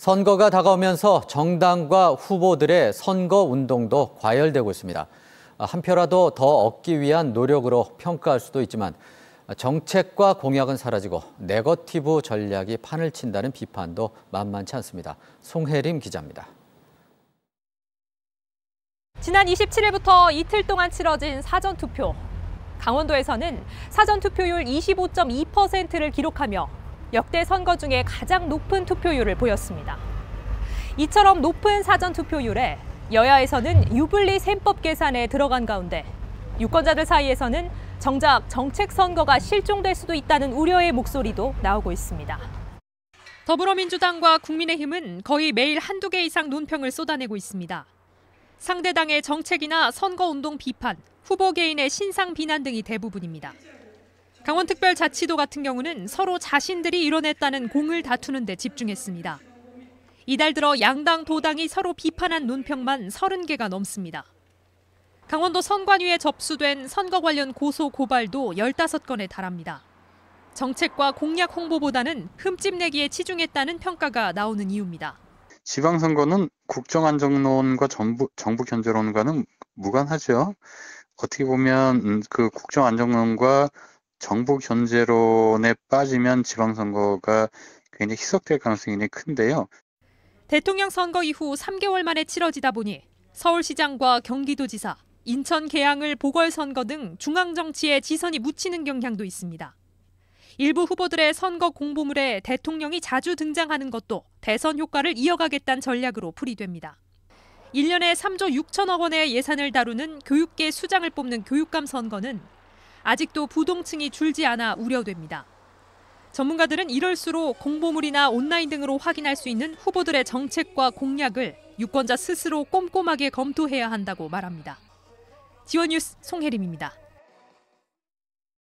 선거가 다가오면서 정당과 후보들의 선거 운동도 과열되고 있습니다. 한 표라도 더 얻기 위한 노력으로 평가할 수도 있지만 정책과 공약은 사라지고 네거티브 전략이 판을 친다는 비판도 만만치 않습니다. 송혜림 기자입니다. 지난 27일부터 이틀 동안 치러진 사전투표. 강원도에서는 사전투표율 25.2%를 기록하며 역대 선거 중에 가장 높은 투표율을 보였습니다. 이처럼 높은 사전투표율에 여야에서는 유불리 셈법 계산에 들어간 가운데 유권자들 사이에서는 정작 정책 선거가 실종될 수도 있다는 우려의 목소리도 나오고 있습니다. 더불어민주당과 국민의힘은 거의 매일 한두 개 이상 논평을 쏟아내고 있습니다. 상대 당의 정책이나 선거운동 비판, 후보 개인의 신상 비난 등이 대부분입니다. 강원특별자치도 같은 경우는 서로 자신들이 이뤄냈다는 공을 다투는 데 집중했습니다. 이달 들어 양당 도당이 서로 비판한 논평만 30개가 넘습니다. 강원도 선관위에 접수된 선거 관련 고소 고발도 15건에 달합니다. 정책과 공약 홍보보다는 흠집 내기에 치중했다는 평가가 나오는 이유입니다. 지방선거는 국정안정론과 정부 견제론과는 무관하죠. 어떻게 보면 그 국정안정론과 정부 견제론에 빠지면 지방선거가 굉장히 희석될 가능성이 큰데요. 대통령 선거 이후 3개월 만에 치러지다 보니 서울시장과 경기도지사, 인천 계양을 보궐선거 등 중앙정치에 지선이 묻히는 경향도 있습니다. 일부 후보들의 선거 공보물에 대통령이 자주 등장하는 것도 대선 효과를 이어가겠다는 전략으로 풀이됩니다. 1년에 3조 6천억 원의 예산을 다루는 교육계 수장을 뽑는 교육감 선거는 아직도 부동층이 줄지 않아 우려됩니다. 전문가들은 이럴수록 공보물이나 온라인 등으로 확인할 수 있는 후보들의 정책과 공약을 유권자 스스로 꼼꼼하게 검토해야 한다고 말합니다. 지원뉴스 송혜림입니다.